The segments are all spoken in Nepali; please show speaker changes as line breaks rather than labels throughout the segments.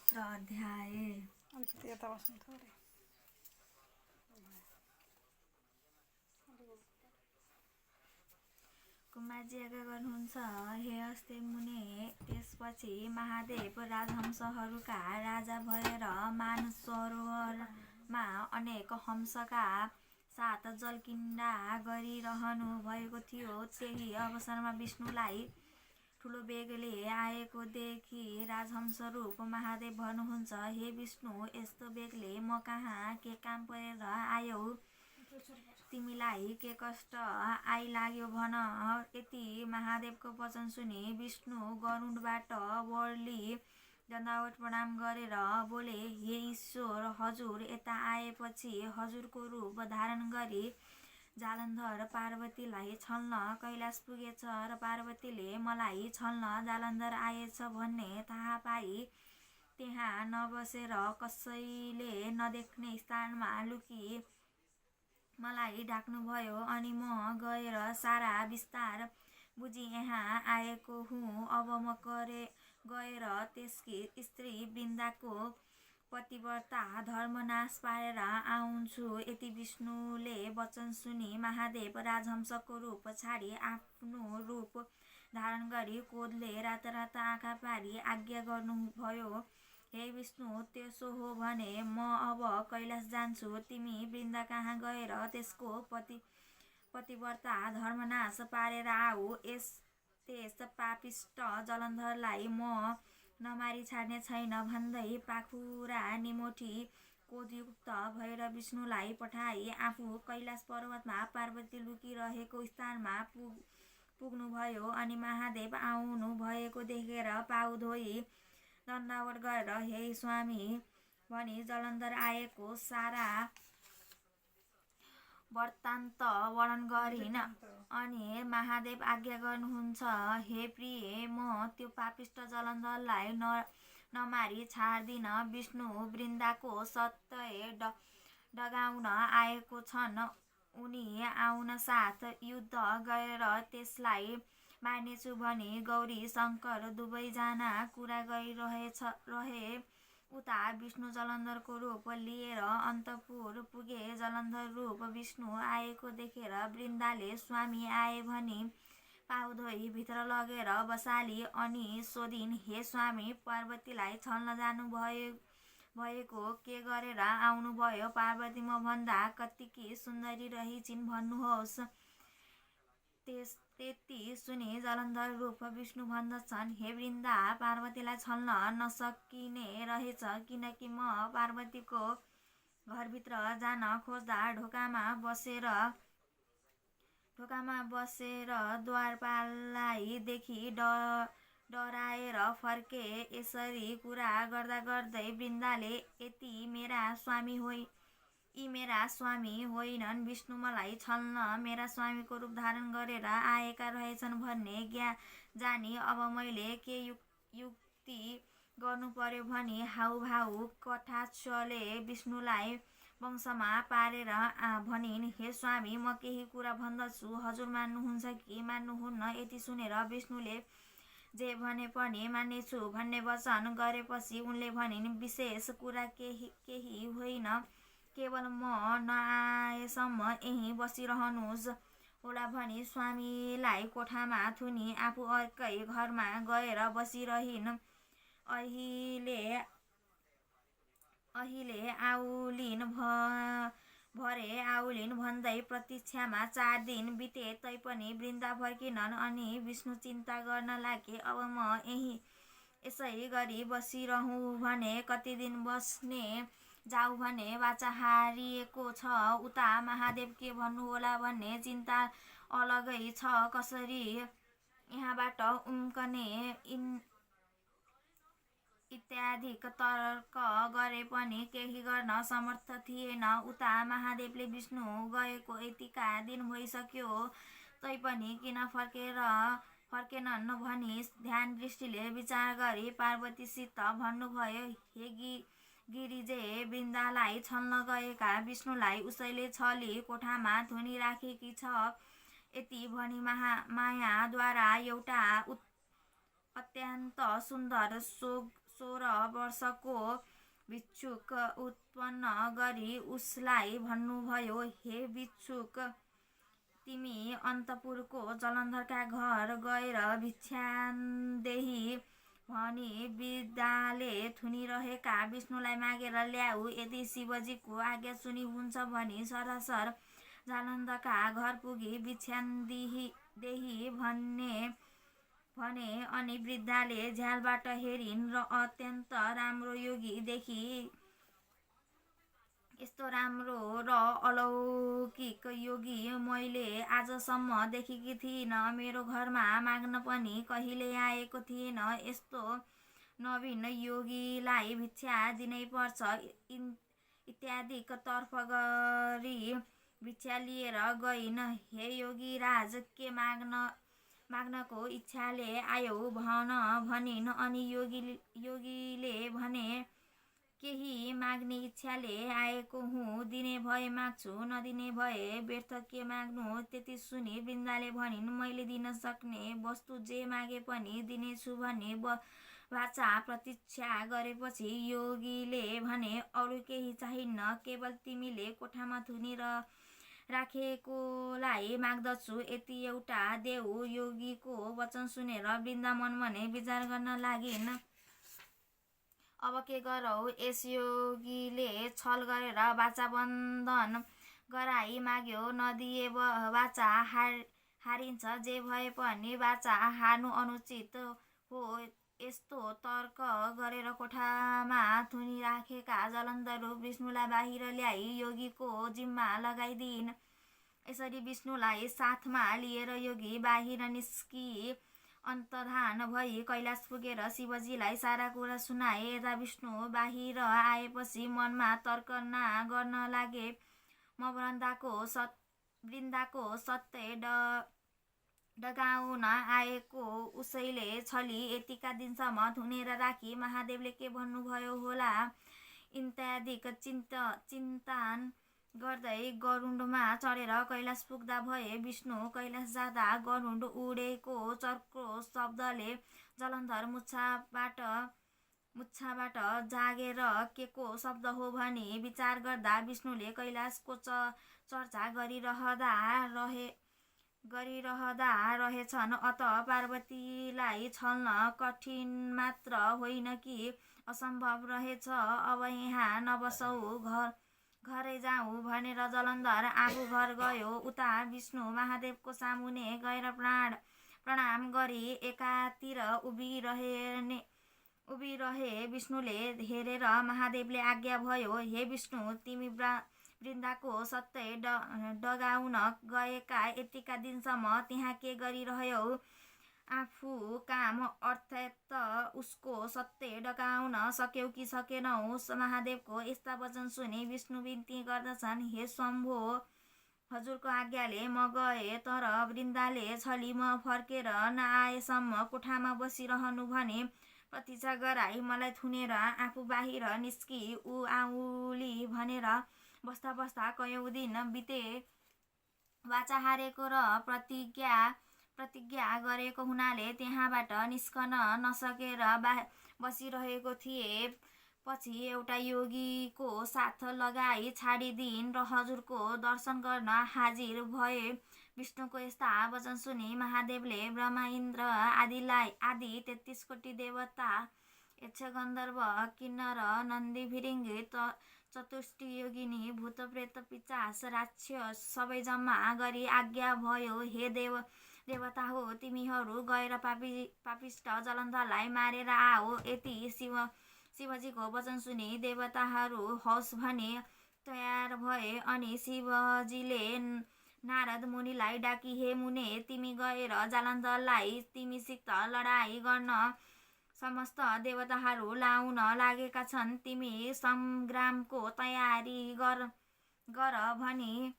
अध्याय। कुमारजी आज्ञा गर्नुहुन्छ, हे अस्ते मुने। त्यसपछि महादेव राजहंसहरूका राजा भएर मानसरोवरमा अनेक हंसका साथ जलक्रीडा गरिरहनु भएको थियो। त्यही अवसरमा विष्णुलाई ठुलो बेगले आएको देखि राजहंस रूप महादेव भन्नुहुन्छ, हे विष्णु, यस्तो बेगले म कहाँ के काम परेर आयौ? तिमीलाई के कष्ट आइलाग्यो भन। यति महादेवको वचन सुनि विष्णु गरुडबाट ओर्ली दण्डवत प्रणाम गरेर बोले, हे ईश्वर, हजुर यता आएपछि हजुरको रूप धारण गरी जालन्धर पार्वतीलाई छल्न कैलाश पुगेछ र पार्वतीले मलाई छल्न जालन्धर आएछ भन्ने थाहा पाई त्यहाँ नबसेर कसैले नदेख्ने स्थानमा लुकी मलाई डाक्नुभयो। अनि म गएर सारा विस्तार बुझी यहाँ आएको हुँ। अब म गएर त्यसकी स्त्री वृन्दाको पतिव्रता धर्मनाश पारेर आउँछु। यति विष्णुले वचन सुनि महादेव राजहंसको रूप छाडी आफ्नो रूप धारण गरी क्रोधले रातारात आँखा पारी आज्ञा गर्नुभयो, हे विष्णु, त्यसो हो भने म अब कैलाश जान्छु। तिमी वृन्दा कहाँ गएर त्यसको पतिव्रता धर्मनाश पारेर आऊ। त्यस पापिष्ट जलन्धरलाई म नमारी छाड्ने छैन भन्दै पाखुरा निमोठी क्रोधयुक्त भएर विष्णुलाई पठाई आफू कैलाश पर्वतमा पार्वती लुकिरहेको स्थानमा पुग्नुभयो। अनि महादेव आउनु भएको देखेर पाउ धोई दण्डवत गरेर, हे स्वामी भनी जलन्धर आएको सारा वृत्तान्त वर्णन गरिन्। अनि महादेव आज्ञा गर्नुहुन्छ, हे प्रिय, म त्यो पापिष्ट जलन्धरलाई नमारी छाड्दिन। विष्णु वृन्दाको सत्य डगाउन आएको छन्। उनी आउन साथ युद्ध गरेर त्यसलाई मार्नेछु भनी गौरी शङ्कर दुवैजना कुरा गरिरहे। उता विष्णु जलन्धरको रूप लिएर अन्तपुर पुगे। जलन्धर रूप विष्णु आएको देखेर वृन्दाले स्वामी आए भनी पाउ धोई भित्र लगेर बसाली। अनि सोधिन्, हे स्वामी, पार्वतीलाई छल्न जानु भएको के गरेर आउनुभयो? पार्वती म भन्दा कतिकी सुन्दरी रहिछिन् भन्नुहोस्। त्यति सुनि जलन्धर रूप विष्णु भन्दछन्, हे वृन्दा, पार्वतीलाई छल्न नसकिने रहेछ, किनकि म पार्वतीको घरभित्र जान खोज्दा ढोकामा बसेर द्वारपाललाई देखि डराएर फर्के। यसरी कुरा गर्दा गर्दै वृन्दाले, यी मेरा स्वामी होइनन्, विष्णु मलाई छल्न मेरा स्वामीको रूप धारण गरेर आएका रहेछन् भन्ने जानी अब मैले के युक्ति गर्नु पर्यो भनी हाउभाउ कटाक्षले विष्णुलाई वशमा पारेर भनिन्, हे स्वामी, म केही कुरा भन्दछु, हजुर मान्नुहुन्छ कि मान्नुहुन्न? यति सुनेर विष्णुले जे भने पनि मान्नेछु भन्ने वचन गरेपछि उनले भनिन्, विशेष कुरा केही होइन, केवल म नआएसम्म यहीँ बसिरहनुहोस् होला भनी स्वामीलाई कोठामा थुनी आफू अर्कै घरमा गएर बसिरहिन्। अहिले आउलिन् भरे आउलिन् भन्दै प्रतीक्षामा 4 दिन बिते तैपनि वृन्दा फर्किनन्। अनि विष्णु चिन्ता गर्न लागे, अब म यसै गरी बसिरहँ भने कति दिन बस्ने जाऊ भने वाचा हारिएको छ। उता महादेव के भन्नुहोला भन्ने चिन्ता अलगै छ। कसरी यहाँबाट उम्कने इत्यादि तर्क गरे पनि केही गर्न समर्थ थिएन। उता महादेवले विष्णु गएको यतिका दिन भइसक्यो तैपनि किन फर्केनन् भनी ध्यान दृष्टिले विचार गरी पार्वतीसित भन्नुभयो, हे गिरिजे, वृन्दालाई छल्न गएका विष्णुलाई उसैले छली कोठामा थुनिराखेकी छ। यति भनी मायाद्वारा एउटा अत्यन्त सुन्दर 16 वर्षको भिक्षुक उत्पन्न गरी उसलाई भन्नुभयो, हे भिक्षुक, तिमी अन्तपुरको जलन्धरका घर गएर भिक्षान्देही भनी वृद्धाले थुनिरहेका विष्णुलाई मागेर ल्याऊ। यदि शिवजीको आज्ञा सुनि हुन्छ भनी सरासर जालन्धरका घर पुगी भिक्षान्देही भने अनि वृद्धाले झ्यालबाट हेरिन् र अत्यन्त राम्रो योगी देखि यस्तो राम्रो र अलौकिक योगी मैले आजसम्म देखेकी थिइनँ। मेरो घरमा माग्न पनि कहिले आएको थिएन। यस्तो नवीन योगीलाई भिक्षा दिनै पर्छ इत्यादि तर्फ गरी भिक्षा लिएर गइन्। हे योगीराज, के माग्नको इच्छाले आयौ भन भनिन्। अनि योगीले भने, केही माग्ने इच्छाले आएको हुँ, दिने भए माग्छु, नदिने भए व्यर्थ के माग्नु। त्यति सुनि वृन्दाले भनिन्, मैले दिन सक्ने वस्तु जे मागे पनि दिनेछु भनी वाचा प्रतीक्षा गरेपछि योगीले भने, अरू केही चाहिन्न, केवल तिमीले कोठामा थुनी राखेकोलाई माग्दछु, यति एउटा देऊ। योगीको वचन सुनेर वृन्दा मनमनै विचार गर्न लागिन्, अब के गरौँ। यस योगीले छल गरेर वाचा बन्धन गराई माग्यो, नदिए वाचा हारिन्छ, जे भए पनि वाचा हार्नु अनुचित हो। यस्तो तर्क गरेर कोठामा थुनिराखेका जलन्धर विष्णुलाई बाहिर ल्याई योगीको जिम्मा लगाइदिइन्। यसरी विष्णुलाई साथमा लिएर योगी बाहिर निस्की अन्तर्धान भई कैलाश पुगेर शिवजीलाई सारा कुरा सुनाए। यता विष्णु बाहिर आएपछि मनमा तर्क गर्न लागे, म वृन्दाको सत्य डगाउन आएको उसैले छली यतिका दिनसम्म थुनेर राखी महादेवले के भन्नुभयो होला इत्यादि चिन्तन गर्दै गरुडमा चढेर कैलाश पुग्दा भए। विष्णु कैलाश जाँदा गरुड उडेको चर्को शब्दले जलन्धर मुच्छाबाट जागेर के को शब्द हो भनी विचार गर्दा विष्णुले कैलाशको चर्चा गरिरहदा रहेछन्। अत पार्वतीलाई छल्न कठिन मात्र होइन कि असम्भव रहेछ। अब यहाँ नबसौ, घरै जाउँ भनेर जलन्धर आफू घर गयो। उता विष्णु महादेवको सामुने गएर प्रणाम गरी एकातिर उभिरहे। विष्णुले हेरेर महादेवले आज्ञा भयो, हे विष्णु, तिमी वृन्दाको सत्य डगाउन गएका यतिका दिनसम्म त्यहाँ के गरिरह्यौ? आफू काम अर्थात् उसको सत्य डगाउन सक्यौ कि सकेनौ? महादेवको यस्ता वचन सुनि विष्णु बिन्ती गर्दछन्, हे शम्भो, हजुरको आज्ञाले म गए, तर वृन्दाले छली म फर्केर नआएसम्म कोठामा बसिरहनु भने प्रतीक्षा गराई मलाई थुनेर आफू बाहिर निस्की ऊ आउली भनेर बस्दा कयौं दिन बिते। वाचा हारेको र प्रतिज्ञा गरेको हुनाले त्यहाँबाट निस्कन नसकेर बसिरहेको थिए। पछि एउटा योगीको साथ लगाई छाडिदिइन् र हजुरको दर्शन गर्न हाजिर भए। विष्णुको यस्ता वचन सुनि महादेवले ब्रह्मा, इन्द्र आदि 33 कोटी देवता, यक्ष, गन्धर्व, किन्नर, नन्दी, भिरिङ्गी, चतुष्टी योगिनी, भूत, प्रेत, पिशाच, राक्षस सबै जम्मा गरी आज्ञा भयो, हे देवता हो, तिमीहरू गएर पापिष्ट जलन्धरलाई मारेर आओ। यति शिवजीको वचन सुनि देवताहरू हौस भनी तयार भए। अनि शिवजीले नारद मुनिलाई डाकी, हे मुने, तिमी गएर जालन्धरलाई तिमीसित लडाईँ गर्न समस्त देवताहरू लाउन लागेका छन्, तिमी संग्रामको तयारी गर भनी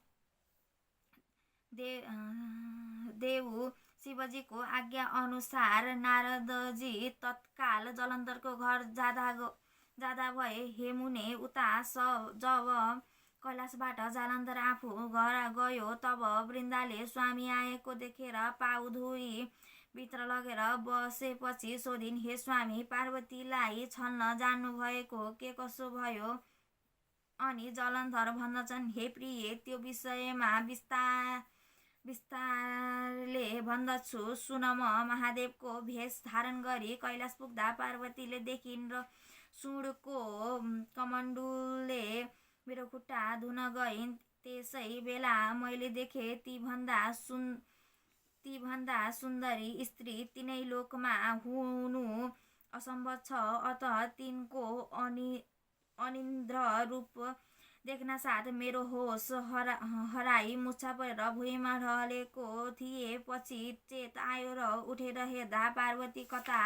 देऊ। शिवजीको आज्ञा अनुसार नारदजी तत्काल जलन्धरको घर जाँदा भए। हे मुने, उता जब कैलाशबाट जालन्धर आफू घर गयो तब वृन्दाले स्वामी आएको देखेर पाउ धोई भित्र लगेर बसेपछि सोधिन्, हे स्वामी, पार्वतीलाई छल्न जान्नुभएको के कसो भयो? अनि जलन्धर भन्दछन्, हे प्रिय, त्यो विषयमा विस्तारले भन्दछु सुन। म महादेवको भेष धारण गरी कैलाश पुग्दा पार्वतीले देखिन् र सुँडको कमण्डलुले मेरो खुट्टा धुन गइन्। त्यसै बेला मैले देखे ती भन्दा सुन्दरी स्त्री तिनै लोकमा हुनु असम्भव छ। अत तिनको अनिन्द्र रूप देख्न साथ मेरो होस हराई मुच्छा परेर भुइँमा ढलेको थिए। पछि चेत आयो र उठेर हेर्दा पार्वती कता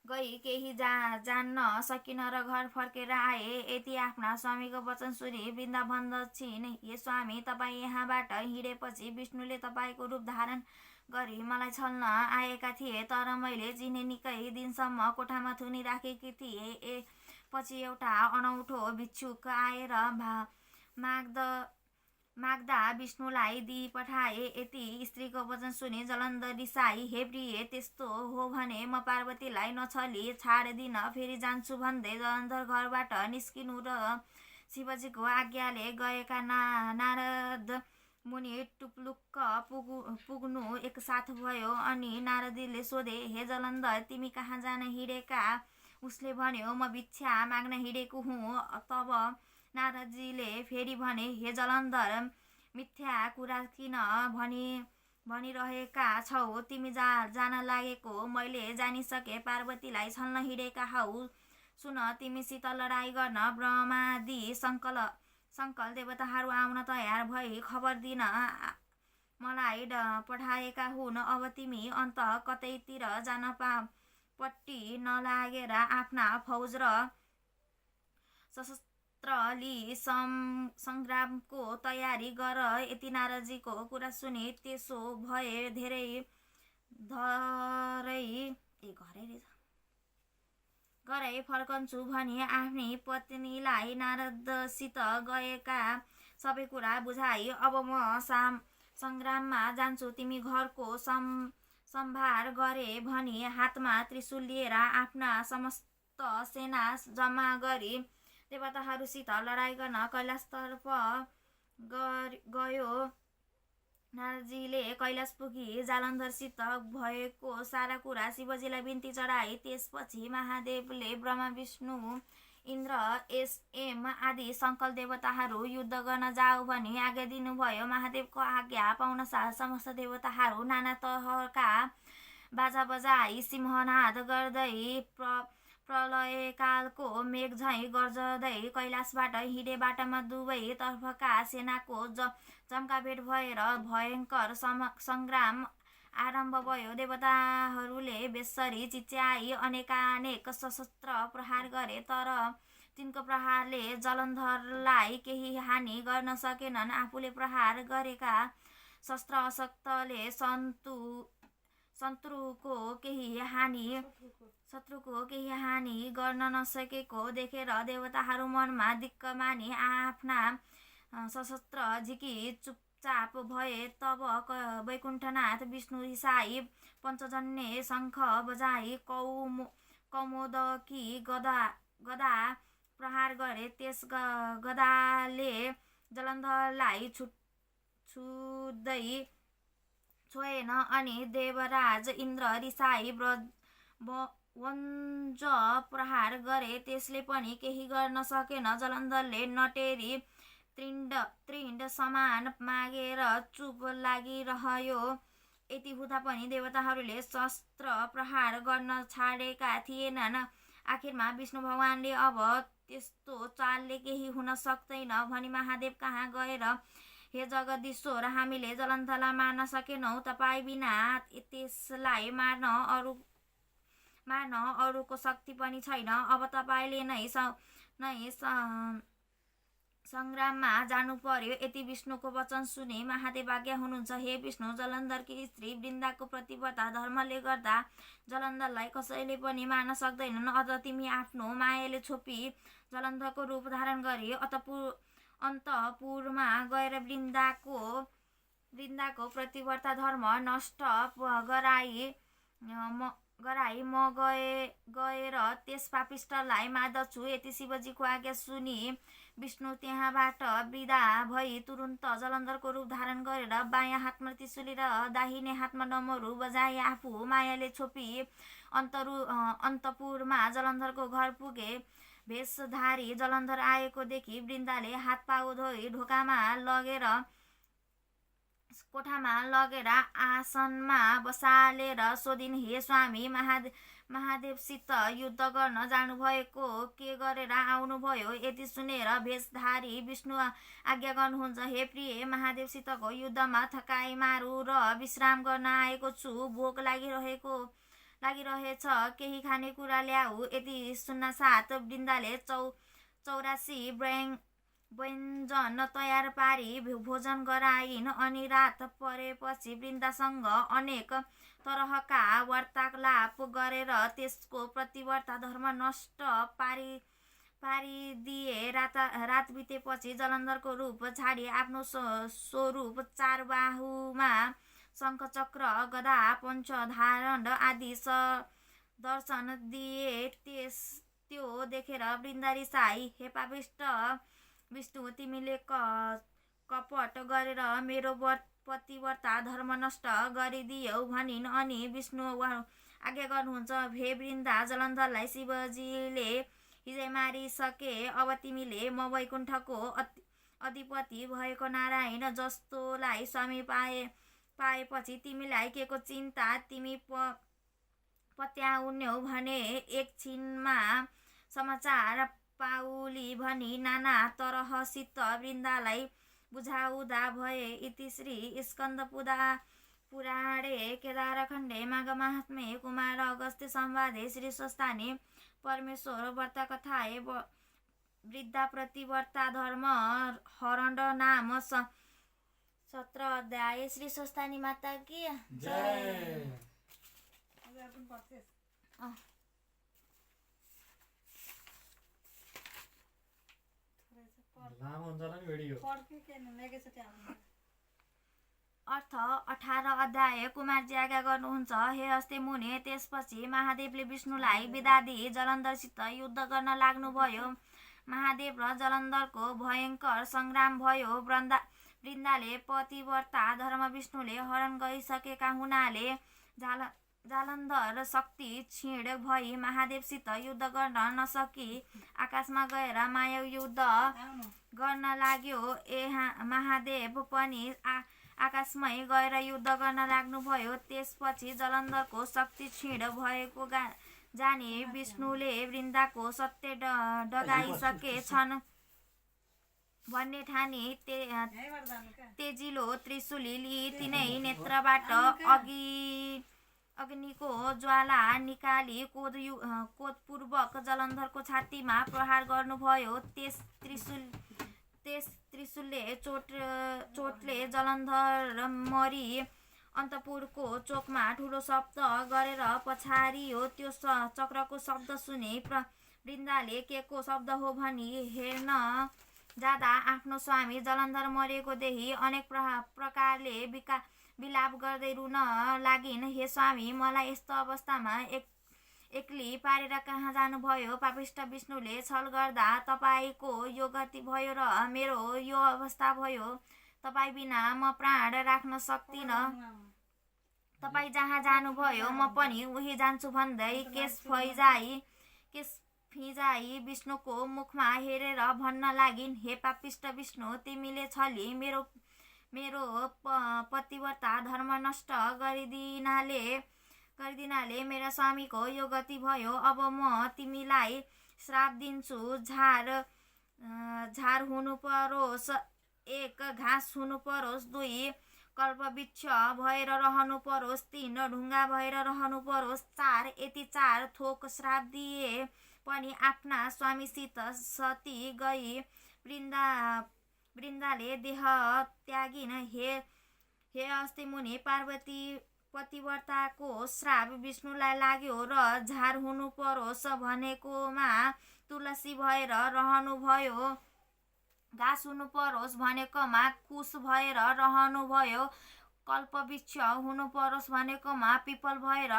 गई केही जान्न सकिन र घर फर्केर आए। यति आफ्ना स्वामीको वचन सुनि वृन्दा भन्दछिन्, हे स्वामी, तपाईँ यहाँबाट हिँडेपछि विष्णुले तपाईँको रूप धारण गरी मलाई छल्न आएका थिए, तर मैले चिने निकै दिनसम्म कोठामा थुनिराखेकी थिएँ। पछि एउटा अनौठो भिक्षुक आएर माग्दा विष्णुलाई दिई पठाए। यति स्त्रीको वचन सुनि जलन्धर रिसाई, हे प्रिय, त्यस्तो हो भने म पार्वतीलाई नछली छाड्दिन, फेरि जान्छु भन्दै जलन्धर घरबाट निस्किनु र शिवजीको आज्ञाले गएका नारद मुनि टुप्लुक्क पुग्नु एकसाथ भयो। अनि नारदीले सोधे, हे जलन्धर, तिमी कहाँ जान हिँडेका? उसले भन्यो, म भिक्षा माग्न हिँडेको हुँ। तब नारदजीले फेरि भने, हे जलन्धर, मिथ्या कुरा किन भनिरहेका छौ? तिमी जान लागेको मैले जानिसके, पार्वतीलाई छल्न हिँडेका हौ। सुन, तिमीसित लडाईँ गर्न ब्रह्मादि संकल देवताहरू आउन तयार भई खबर दिन मलाई पठाएका हुन्। अब तिमी अन्त कतैतिर जान पट्टी नलागेर आफ्ना फौज र शस्त्र लिई सङ्ग्रामको तयारी गर। यति नारदजीको कुरा सुनि त्यसो भए घरै फर्कन्छु भनी आफ्नी पत्नीलाई नारदसित गएका सबै कुरा बुझाई। अब म सङ्ग्राममा जान्छु, तिमी घरको सम्भार गरे भनी हातमा त्रिशूल लिएर आफ्ना समस्त सेना जम्मा गरी देवताहरूसित लडाईँ गर्न कैलाशतर्फ गयो। नारदजीले कैलाश पुगी जालन्धरसित भएको सारा कुरा शिवजीलाई बिन्ती चढाए। त्यसपछि महादेवले ब्रह्मा, विष्णु, इन्द्र, यम आदि संकल देवताहरू युद्ध गर्न जाऊ भनी आज्ञा दिनुभयो। महादेवको आज्ञा पाउनसाथ समस्त देवताहरू नाना तहका बाजा बजाई सिंहनाद गर्दै प्रलयकालको मेघ झैँ गर्जदै कैलाशबाट हिँडे। बाटामा दुवै तर्फका सेनाको जम्काभेट भएर भयङ्कर सङ्ग्राम आरम्भ भयो। देवताहरूले बेसरी चिच्याई अनेकानेक सशस्त्र प्रहार गरे, तर तिनको प्रहारले जलन्धरलाई केही हानि गर्न सकेनन्। आफूले प्रहार गरेका शस्त्र अशक्तले शत्रुको केही हानि गर्न नसकेको देखेर देवताहरू मनमा दिक्क मानी आफ्ना शस्त्र झिकी चुपचाप भए। तब वैकुण्ठनाथ विष्णु रिसाई पञ्चजन्य शङ्ख बजाई कौमोदकी गदा प्रहार गरे। त्यस गदाले जलन्धरलाई छुँदै छोएन। अनि देवराज इन्द्र रिसाई वज्र प्रहार गरे, त्यसले पनि केही गर्न सकेन। जलन्धरले नटेरी त्रिण्ड समान मागेर चुप लागिरह्यो। यति हुँदा पनि देवताहरूले शस्त्र प्रहार गर्न छाडेका थिएनन्। आखिरमा विष्णु भगवानले अब त्यस्तो चालले केही हुन सक्दैन भनी महादेव कहाँ गएर, हे जगदीश्वर, हामीले जलन्धरलाई मार्न सकेनौँ, तपाईँ बिना त्यसलाई मार्न अरूको शक्ति पनि छैन। अब तपाईँले नै सङ्ग्राममा जानु पर्यो। यति विष्णुको वचन सुनि महादेव आज्ञा हुनुहुन्छ, हे विष्णु, जलन्धरकी स्त्री वृन्दाको प्रतिव्रता धर्मले गर्दा जलन्धरलाई कसैले पनि मार्न सक्दैनन्। अझ तिमी आफ्नो मायाले छोपी जलन्धरको रूप धारण गरी अन्तपुरमा गएर वृन्दाको वृन्दाको प्रतिव्रता धर्म नष्ट गराई म गएर त्यस पापिष्टलाई मार्दछु। यति शिवजीको आज्ञा सुनि विष्णु त्यहाँबाट विदा भई तुरुन्त जलन्धरको रूप धारण गरेर बायाँ हातमा त्रिशूली र दाहिने हातमा डमरू बजाई आफू मायाले छोपी अन्तपुरमा जलन्धरको घर पुगे। भेषधारी जलन्धर आएको देखि वृन्दाले हात पाउ धोई कोठामा लगेर आसनमा बसालेर सोधिन्, हे स्वामी, महादेवसित युद्ध गर्न जानुभएको के गरेर आउनुभयो? यति सुनेर भेषधारी विष्णु आज्ञा गर्नुहुन्छ, हे प्रिय, महादेवसितको युद्धमा थकाइ मारु र विश्राम गर्न आएको छु। भोक लागिरहेछ, केही खानेकुरा ल्याऊ। यति सुन्नासाथ वृन्दाले 84 व्यञ्जन तयार पारी भोजन गराइन्। अनि रात परेपछि वृन्दासँग अनेक तरहका वार्तालाप गरेर त्यसको प्रतिव्रता धर्म नष्ट पारिदिए। रात बितेपछि जलन्धरको रूप छाडी आफ्नो स्वरूप चारबाहुमा शङ्खचक्र गदा पञ्चधारण आदि दर्शन दिए। त्यो देखेर वृन्दा रिसाई, हे पापिष्ट विष्णु, तिमीले कपट गरेर मेरो पतिव्रता धर्म नष्ट गरिदियौ भनिन्। अनि विष्णु आज्ञा गर्नुहुन्छ, हे वृन्दा, जलन्धरलाई शिवजीले हिजै मारिसके। अब तिमीले म वैकुण्ठको अधिपति भएको नारायण जस्तोलाई स्वामी पाएपछि तिमीलाई के को चिन्ता? तिमी पत्याउन्यौ भने एकछिनमा समाचार पाउली भनी नाना तरहसित वृन्दालाई बुझाउँदा भए। इति श्री स्कन्द पुराणे केदारखण्डे माघमाहात्म्ये कुमार अगस्त्य संवादे श्री स्वस्थानी परमेश्वर व्रतकथाए वृद्धा प्रतिव्रता धर्म हरण नाम 17 अध्याय। श्री स्वस्थानी माता की जय। अर्थ 18 अध्याय। कुमारजी आज्ञा गर्नुहुन्छ, हे अस्ति मुनि, त्यसपछि महादेवले विष्णुलाई बिदा दिई जलन्धरसित युद्ध गर्न लाग्नुभयो। महादेव र जलन्धरको भयङ्कर सङ्ग्राम भयो। वृन्दाले पतिव्रता धर्म विष्णुले हरण गरिसकेका हुनाले जालन्धर शक्ति क्षीण भई महादेवसित युद्ध गर्न नसकी आकाशमा गएर माया युद्ध गर्न लाग्यो। महादेव पनि आकाशमै गएर युद्ध गर्न लाग्नुभयो। त्यसपछि जलन्धरको शक्ति क्षीण भएको जानी विष्णुले वृन्दाको सत्य डगाइसके छन् भन्ने ठानी तेजिलो त्रिशूली लिई तिनै नेत्रबाट अग्निको ज्वाला निकाली कोदपूर्वक जलन्धरको छातीमा प्रहार गर्नुभयो। त्यस त्रिशूलले चोटले जलन्धर मरी अन्तपुरको चोकमा ठुलो शब्द गरेर पछारियो। त्यो चक्रको शब्द सुने वृन्दाले के को शब्द हो भनी हेर्न जाँदा आफ्नो स्वामी जलन्धर मरेको देही अनेक प्रकारले विलाप गर्दै रुन लागिन्। हे स्वामी, मलाई यस्तो अवस्थामा एक्ली पारेर कहाँ जानुभयो? पापिष्ट विष्णुले छल गर्दा तपाईँको यो गति भयो र मेरो यो अवस्था भयो। तपाईँ बिना म प्राण राख्न सक्दिनँ। तपाईँ जहाँ जानुभयो म पनि उही जान्छु भन्दै केश फिजाई विष्णुको मुखमा हेरेर भन्न लागिन्, हे पापिष्ट विष्णु, तिमीले छली मेरो पतिव्रता धर्म नष्ट गरिदिनाले मेरा स्वामीको यो गति भयो। अब म तिमीलाई श्राप दिन्छु। झार हुनु परोस्, 1 घाँस हुनु परोस्, 2 कल्पवृक्ष भएर रहनु परोस्, 3 ढुङ्गा भएर रहनु परोस्, 4 यति 4 थोक श्राप दिए पनि आफ्ना स्वामीसित सती गई वृन्दाले देह त्यागिन। हे अस्ति मुनि, पार्वती पतिव्रताको श्राप विष्णुलाई लाग्यो र झार हुनु परोस् भनेकोमा तुलसी भएर रहनुभयो घाँस हुनु परोस् भनेकोमा कुश भएर रहनुभयो, कल्पवृक्ष हुनु परोस् भनेकोमा पिपल भएर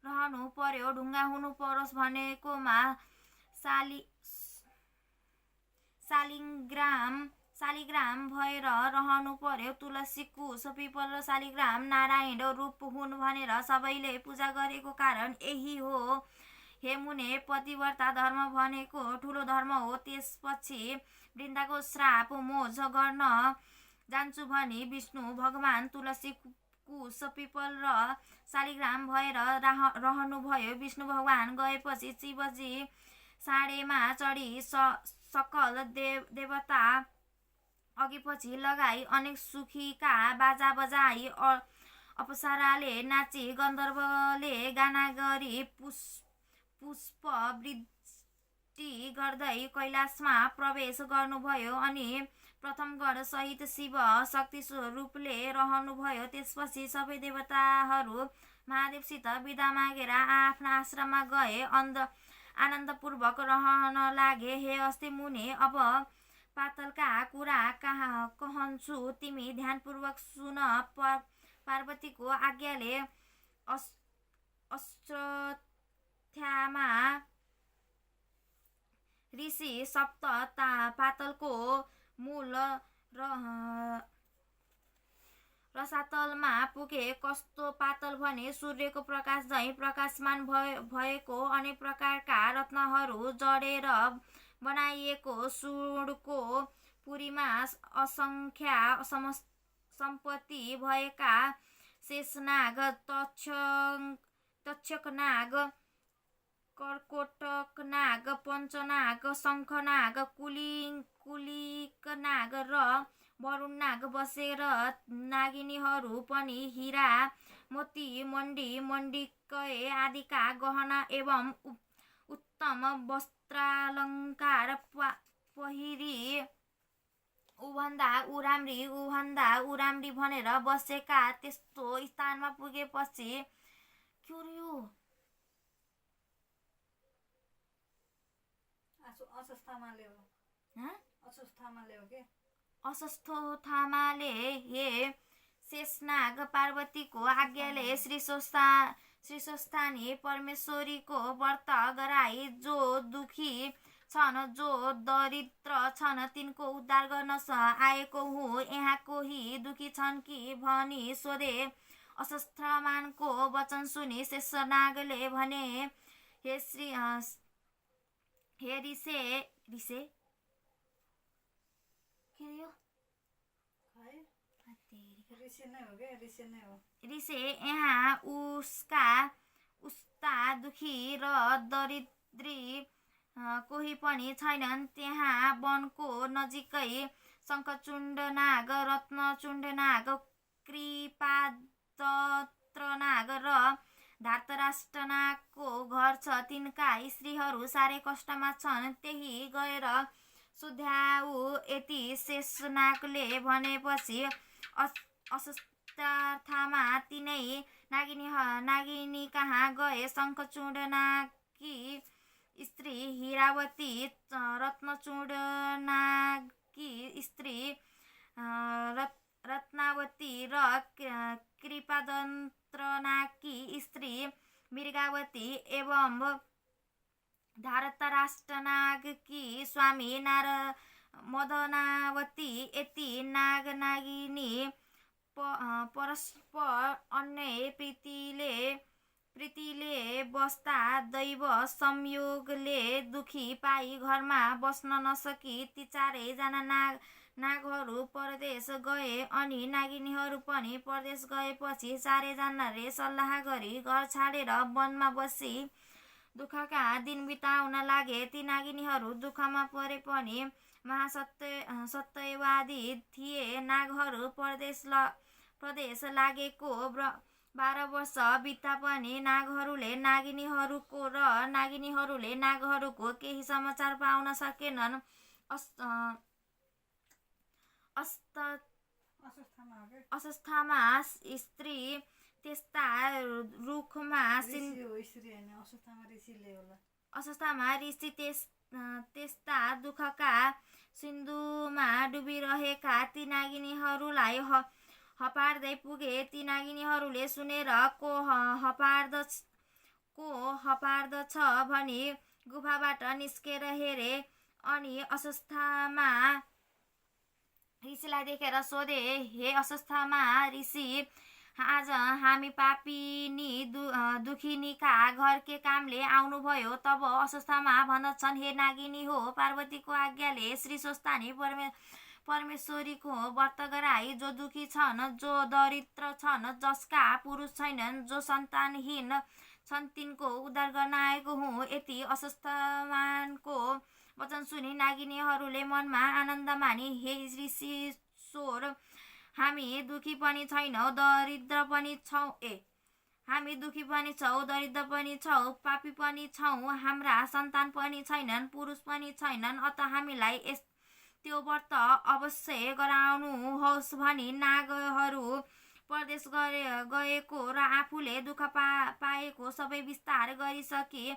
रहनु पर्यो, ढुङ्गा हुनु परोस् भनेकोमा शालिग्राम भएर रहनु पर्यो। तुलसी, कुश, पिपल र शालिग्राम नारायण रूप हुन् भनेर सबैले पूजा गरेको कारण यही हो। हे मुने, पतिव्रता धर्म भनेको ठुलो धर्म हो। त्यसपछि वृन्दाको श्राप मोज गर्न जान्छु भनी विष्णु भगवान तुलसी, कुश, पिपल र शालिग्राम भएर रहनुभयो। विष्णु भगवान गएपछि शिवजी साँडेमा चढी सकल देवता अघिपछि लगाई अनेक सुखीका बाजा बजाई, अप्सराले नाची, गन्धर्वले गाना गरी, पुष्प वृष्टि गर्दै कैलाशमा प्रवेश गर्नुभयो अनि प्रथम गण सहित शिव शक्ति स्वरूपले रहनुभयो। त्यसपछि सबै देवताहरू महादेवसित बिदा मागेर आफ्ना आश्रममा गए, आनन्दपूर्वक रहन लागे। हे अस्ति मुने, अब पातलका कुरा कहन्छु, तिमी ध्यानपूर्वक सुन। पार्वतीको आज्ञाले अश्वत्थामा ऋषि सप्त पातलको मूल रसातलमा पुगे। कस्तो पातल भने सूर्यको प्रकाश झैं प्रकाशमान भएको अनेक प्रकारका रत्नहरू जडेर बनाइएको सुनको पुरीमा असंख्य सम्पत्ति भएका शेषनाग, तक्षकनाग, कर्कोटकनाग, पञ्चनाग, शङ्खनाग, कुलिकनाग र वरुणनाग बसेर नागिनीहरू पनि हीरा, मोती, मण्डिकै आदिका गहना एवं उत्तम वस्त्रालङ्कार पहिरी उभन्दा उराम्री भनेर बसेका। त्यस्तो स्थानमा पुगेपछि अश्वत्थामाले हे शेषनाग, पार्वतीको आज्ञाले श्रीस्वस्थानी परमेश्वरीको व्रत गराई, जो दुखी छन्, जो दरिद्र छन्, तिनको उद्धार गर्न आएको हुँ। यहाँ कोही दुखी छन् कि भनी सोधे। अश्वत्थामाको वचन सुनि शेषनागले भने, हे ऋषे, यहाँ उस्ता दुखी र दरिद्री कोही पनि छैनन्। त्यहाँ वनको नजिकै शङ्खचूण्ड नाग, रत्नचूण्ड नाग, कृपादत्रनाग र धार्तराष्ट्रनागको घर छ। तिनका स्त्रीहरू साह्रै कष्टमा छन्, त्यही गएर सुध्याऊ। यति शेषनागले भनेपछि अश्वत्थामा तिनै नागिनी कहाँ गए। शङ्खचूण्ड नागकी स्त्री हीरावती, रत्नचूण्ड नागकी स्त्री रत्नावती र कृपादत्रनागकी स्त्री मृगावती एवं धार्तराष्ट्रनागकी स्वामी मदनावती, यति नागिनी परस्पर अन्य प्रीतिले बस्दा दैव संयोगले दुखी पाई घरमा बस्न नसकी ती चारैजना नागहरू परदेश गए। अनि नागिनीहरू पनि परदेश गएपछि चारैजनाले सल्लाह गरी घर छाडेर वनमा बसी दुःखका दिन बिताउन लागे। ती नागिनीहरू दुःखमा परे पनि महासत्यवादी थिए। नागहरू परदेश लागेको 12 वर्ष बित्दा पनि नागहरूले नागिनीहरूको केही समाचार पाउन सकेनन्। अश्वत्थामा स्त्री त्यस्ता रुखमा अश्वत्थामा ऋषि त्यस्ता दुःखका सिन्धुमा डुबिरहेका ती नागिनीहरूलाई हपार्दै पुगे। ती नागिनीहरूले सुनेर को हपार्दछ भनी गुफाबाट निस्केर हेरे अनि अवस्थामा ऋषिलाई देखेर सोधे, हे अवस्थामा ऋषि, आज हामी पापिनी दुखिनीका घर के कामले आउनुभयो? तब अवस्थामा भन्दछन्, हे नागिनी हो, पार्वतीको आज्ञाले श्री स्वस्थानी परमेश्वरीको व्रत गराई जो दुखी छन्, जो दरिद्र छन्, जसका पुरुष छैनन्, जो सन्तानहीन छन्, तिनको उद्धार गर्न आएको हुँ। यति अवस्थामानको वचन सुनि नागिनीहरूले मनमा आनन्द मानी, हे ऋषिश्वर, हामी दुखी पनि छैनौँ, दरिद्र पनि छौँ। हामी दुखी पनि छौँ, दरिद्र पनि छौँ, पापी पनि छौँ, हाम्रा सन्तान पनि छैनन्, पुरुष पनि छैनन्, अत हामीलाई त्यो व्रत अवश्य गराउनुहोस् भनी नागहरू परदेश गएको र आफूले दुःख पाएको सबै विस्तार गरिसकी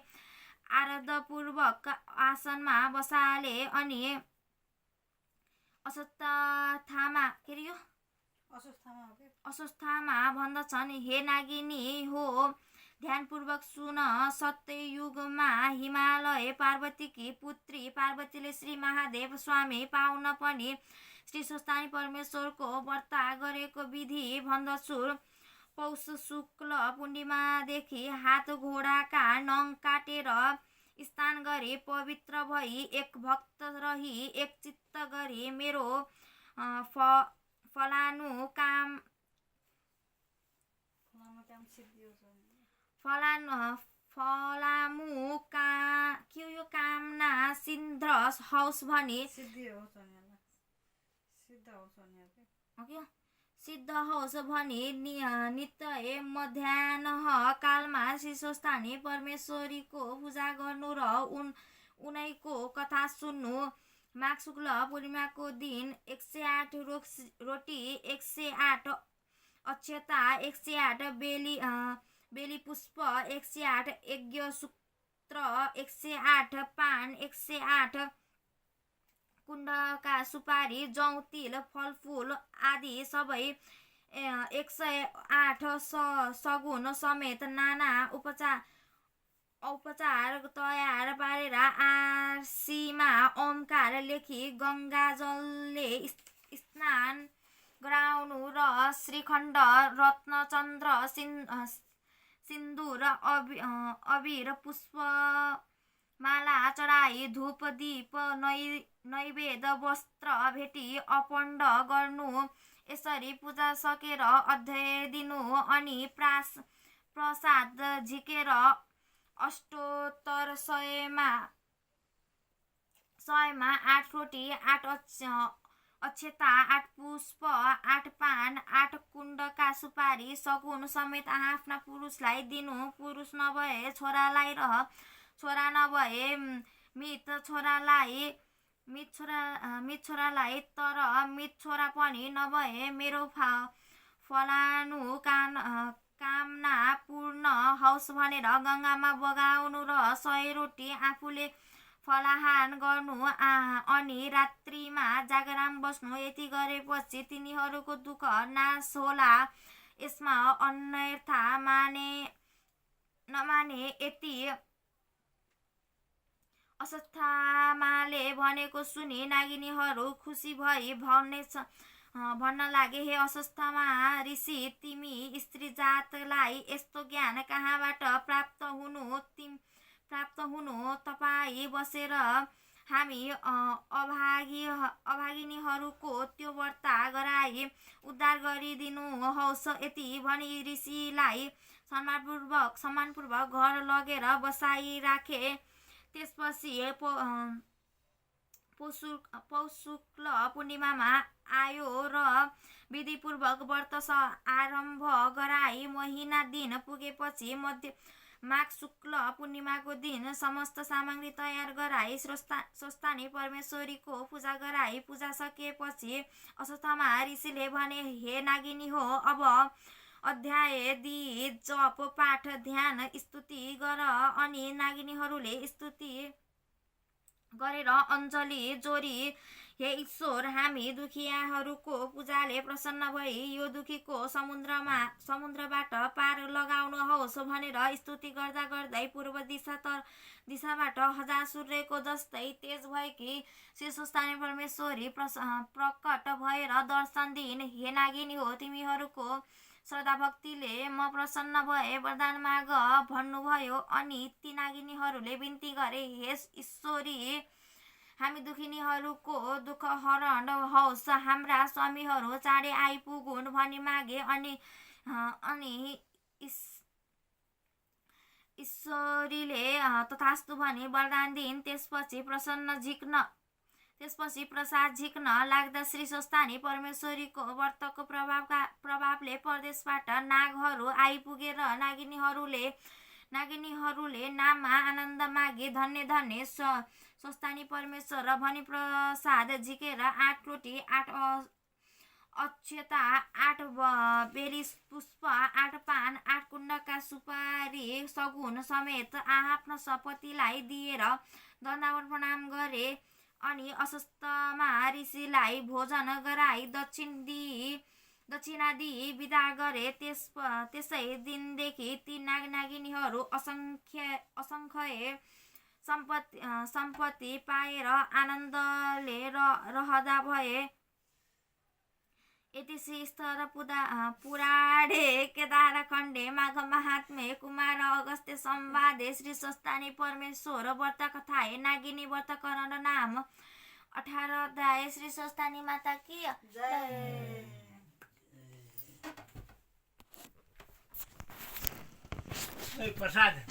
आराधपूर्वक आसनमा बसाले अनि अवस्थामा भन्दछन्, हे नागिनी हो, ध्यानपूर्वक सुन। सत्ययुगमा हिमालय पार्वतीकी पुत्री पार्वतीले श्री महादेव स्वामी पाउन पनि श्री स्वस्थानी परमेश्वरको व्रत गरेको विधि भन्दछु। पौष शुक्ल पूर्णिमादेखि हात घोडाका नङ काटेर स्नान गरी पवित्र भई एक भक्त रही एक चित्त गरी मेरो फलानु कामना सिद्ध होस् भनी सिद्ध होस् भनी नित्य मध्याह्न कालमा श्री स्वस्थानी परमेश्वरीको पूजा गर्नु र उनैको कथा सुन्नु। माघ शुक्ल पूर्णिमाको दिन 108 रोटी, 108 अक्षता, 108 बेली पुष्प, 108 यज्ञ सूत्र, 108 पान, 108 कुण्डका सुपारी, जौ, तिल, फलफुल आदि सबै 108 सगुन समेत नाना उपचार तयार पारेर आरसीमा ओमकार लेखी गङ्गाजलले स्नान गराउनु र श्रीखण्ड, रत्नचन्द्र, सिन्दुर, अबिर, पुष्पमाला चढाई धूप दीप नैवेद्य वस्त्र भेटी अर्पण गर्नु। यसरी पूजा सकेर अध्याय दिनु अनि प्रसाद झिकेर अष्टोत्तर 100मा 8 रोटी, 8 अक्षता, 8 पुष्प, 8 पान, 8 कुण्डका सुपारी सगुन समेत आफ्ना पुरुषलाई दिनु। पुरुष नभए छोरालाई र छोरा नभए मृत छोरालाई तर मृत छोरा पनि नभए मेरो फलानु कामना पूर्ण होस् भनेर गङ्गामा बगाउनु र 100 रोटी आफूले फलाहार गर्नु अनि रात्रिमा जागराम बस्नु। यति गरेपछि तिनीहरूको दुःख नाश होला। यसमा अन्यथा नमाने यति अवस्थामाले भनेको सुनि नागिनीहरू खुसी भई भन्न लागे, हे अवस्थामा ऋषि, तिमी स्त्री जातलाई यस्तो ज्ञान कहाँबाट प्राप्त हुनु? तपाईँ बसेर हामी अभागिनीहरूको त्यो व्रत गराई उद्धार गरिदिनुहोस्। यति भनी ऋषिलाई सम्मानपूर्वक घर लगेर बसाइराखे। त्यसपछि पौष शुक्ल पूर्णिमामा आयो र विधिपूर्वक व्रत आरम्भ गराई महिना दिन पुगेपछि माघ शुक्ल पूर्णिमाको दिन समस्त सामग्री तयार गराई स्वस्थानी परमेश्वरीको पूजा गराई। पूजा सकेपछि अवस्थामा ऋषिले भने, हे नागिनी हो, अब अध्याय दि जप पाठ ध्यान स्तुति गर। अनि नागिनीहरूले स्तुति गरेर अञ्जली जोरी, हे ईश्वर, हामी दुखियाहरूको पूजाले प्रसन्न भई यो दुखीको समुद्रबाट पार लगाउनुहोस् भनेर स्तुति गर्दा गर्दै पूर्व दिशाबाट हजार सूर्यको जस्तै तेज भएकी श्री स्वस्थानी परमेश्वरी प्रकट भएर दर्शन दिइन्। हे नागिनी हो, तिमीहरूको श्रद्धा भक्तिले म प्रसन्न भए वरदान माग भन्नुभयो। अनि ती नागिनीहरूले बिन्ती गरे, हे ईश्वरी, हामी दुखिनीहरूको दुःख हरण होस्, हाम्रा स्वामीहरू चाँडै आइपुगुन् भनी मागे। अनि ईश्वरीले तथास्तु भनी वरदान दिइन्। त्यसपछि प्रसाद झिक्न लाग्दा श्री स्वस्थानी परमेश्वरीको व्रतको प्रभावले परदेशबाट नागहरू आइपुगेर नागिनीहरूले नाममा आनन्द मागे। धन्य धन्य स्वस्थानी परमेश्वर भनी प्रसाद झिकेर 8 रोटी, 8 अक्षता, 8 बेरी पुष्प, 8 पान, 8 कुण्डका सुपारी सगुन समेत आफ्ना पतिलाई दिएर दण्डवत प्रणाम गरे। अनि अस्वस्थमा ऋषिलाई भोजन गराई दक्षिणा दिई विदा गरे। त्यसै दिनदेखि ती नागिनीहरू असङ्ख्य सम्पत्ति पाएर आनन्दले रहदा भए। इति श्री स्तर पुराणे केदारखण्डे माघ महात्म्ये कुमार अगस्त्य संवादे श्री स्वस्थानी परमेश्वर व्रत कथाए नागिनी व्रतकरण नाम 18 अध्याय। श्री स्वस्थानी माता की जय।
प्रसाद।